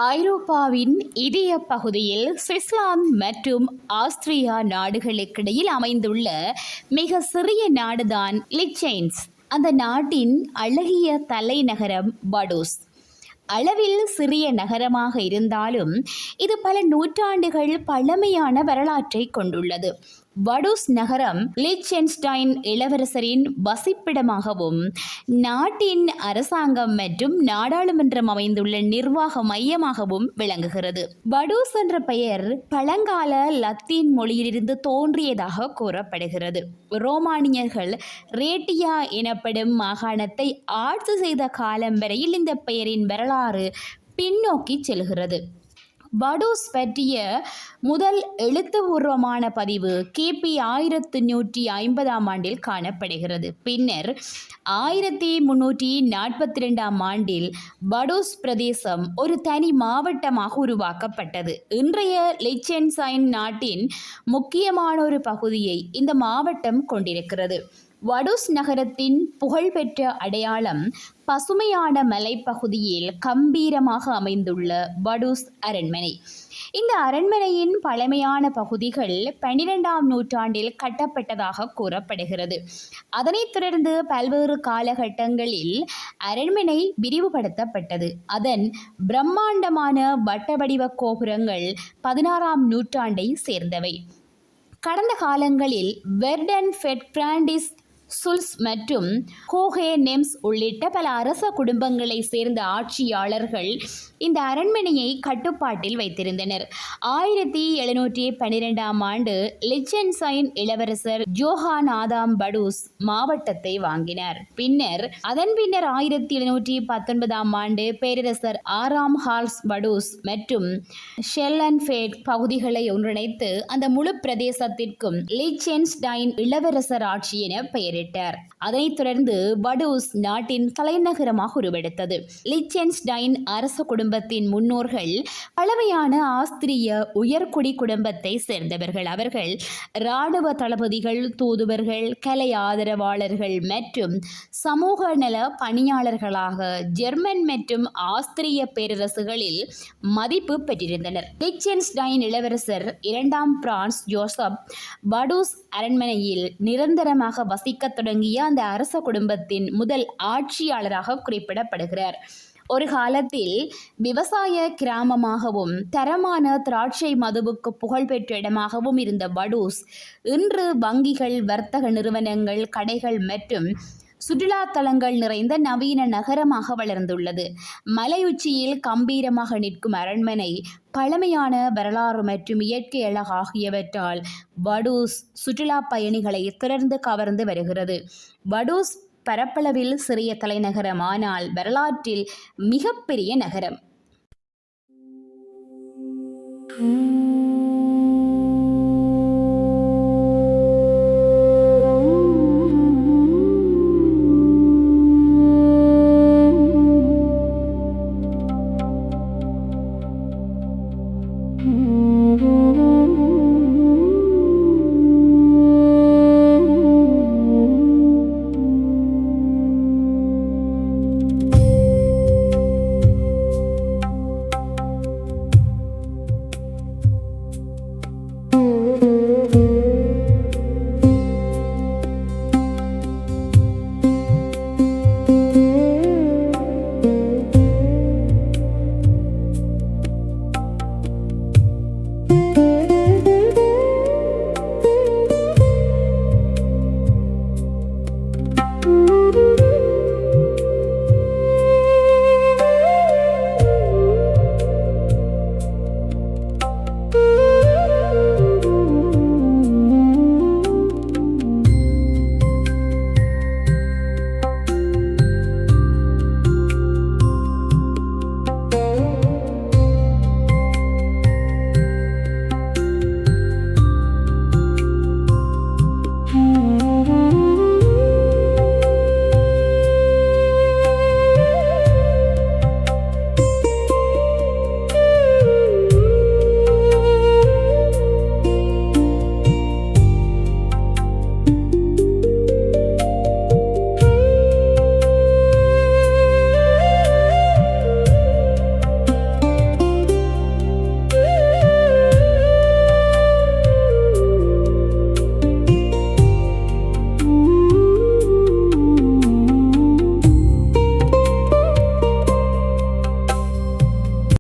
ஐரோப்பாவின் இதய பகுதியில் சுவிட்சர்லாந்து மற்றும் ஆஸ்திரியா நாடுகளுக்கிடையில் அமைந்துள்ள மிக சிறிய நாடுதான் லிச்சென்ஸ். அந்த நாட்டின் அழகிய தலைநகரம் வடூஸ். அளவில் சிறிய நகரமாக இருந்தாலும் இது பல நூற்றாண்டுகள் பழமையான வரலாற்றை கொண்டுள்ளது. வடூஸ் நகரம் லிச்சென்ஸ்டைன் இளவரசரின் வசிப்பிடமாகவும் நாட்டின் அரசாங்கம் மற்றும் நாடாளுமன்றம் அமைந்துள்ள நிர்வாக மையமாகவும் விளங்குகிறது. வடூஸ் என்ற பெயர் பழங்கால லத்தீன் மொழியிலிருந்து தோன்றியதாக கூறப்படுகிறது. ரோமானியர்கள் ரேட்டியா எனப்படும் மாகாணத்தை ஆட்சி செய்த காலம் வரையில் இந்த பெயரின் வரலாறு பின்னோக்கி செல்கிறது. வடூஸ் பற்றிய முதல் எழுத்துப்பூர்வமான பதிவு கிபி 1150 காணப்படுகிறது. பின்னர் 1342 வடூஸ் பிரதேசம் ஒரு தனி மாவட்டமாக உருவாக்கப்பட்டது. இன்றைய லிச்சென்ஸ்டைன் நாட்டின் முக்கியமான ஒரு பகுதியை இந்த மாவட்டம் கொண்டிருக்கிறது. வடூஸ் நகரத்தின் புகழ்பெற்ற அடையாளம் பசுமையான மலைப்பகுதியில் கம்பீரமாக அமைந்துள்ள வடூஸ் அரண்மனை. இந்த அரண்மனையின் பழமையான பகுதிகள் 12ஆம் நூற்றாண்டில் கட்டப்பட்டதாக கூறப்படுகிறது. அதனைத் தொடர்ந்து பல்வேறு காலகட்டங்களில் அரண்மனை விரிவுபடுத்தப்பட்டது. அதன் பிரம்மாண்டமான வட்ட வடிவ கோபுரங்கள் 16ஆம் நூற்றாண்டை சேர்ந்தவை. கடந்த காலங்களில் வெர்டன் ஃபெர்டினாண்ட் சுல்ஸ் மற்றும் ஹோகே நெம்ஸ் உள்ளிட்ட பல அரச குடும்பங்களை சேர்ந்த ஆட்சியாளர்கள் இந்த அரண்மனையை கட்டுப்பாட்டில் வைத்திருந்தனர். 1712 லிச்சென்ஸ்டைன் இளவரசர் ஜோஹான் ஆதாம் வடூஸ் மாவட்டத்தை வாங்கினார். அதன் பின்னர் 1719 பேரரசர் ஆறாம் ஹார்ல்ஸ் வடூஸ் மற்றும் ஷெல்லன்ஃபேட் பகுதிகளை ஒன்றிணைத்து அந்த முழு பிரதேசத்திற்கும் லிச்சென்ஸ்டைன் இளவரசர் ஆட்சி என பெயரிட்டார். அதைத் தொடர்ந்து வடூஸ் நாட்டின் தலைநகரமாக உருவெடுத்தது. லிச்சென்ஸ்டைன் அரச குடும்பத்தின் முன்னோர்கள் பழமையான ஆஸ்திரிய உயர்குடி குடும்பத்தை சேர்ந்தவர்கள். அவர்கள் இராணுவ தளபதிகள், தூதுவர்கள், கலை ஆதரவாளர்கள் மற்றும் சமூக நல பணியாளர்களாக ஜெர்மன் மற்றும் ஆஸ்திரிய பேரரசுகளில் மதிப்பு பெற்றிருந்தனர். லிச்சென்ஸ்டைன் இளவரசர் 2ஆம் பிரான்ஸ் ஜோசப் வடூஸ் அரண்மனையில் நிரந்தரமாக வசிக்க தொடங்கிய அந்த அரச குடும்பத்தின் முதல் ஆட்சியாளராக குறிப்பிடப்படுகிறார். ஒரு காலத்தில் விவசாய கிராமமாகவும் தரமான திராட்சை மதுவுக்கு புகழ்பெற்ற இடமாகவும் இருந்த வடூஸ் இன்று வங்கிகள், வர்த்தக நிறுவனங்கள், கடைகள் மற்றும் சுற்றுலா தலங்கள் நிறைந்த நவீன நகரமாக வளர்ந்துள்ளது. மலையுச்சியில் கம்பீரமாக நிற்கும் அரண்மனை, பழமையான வரலாறு மற்றும் இயற்கை அழகு ஆகியவற்றால் வடூஸ் சுற்றுலா பயணிகளை தொடர்ந்து கவர்ந்து வருகிறது. வடூஸ் பரப்பளவில் சிறிய தலைநகரம், ஆனால் வரலாற்றில் மிகப்பெரிய நகரம்.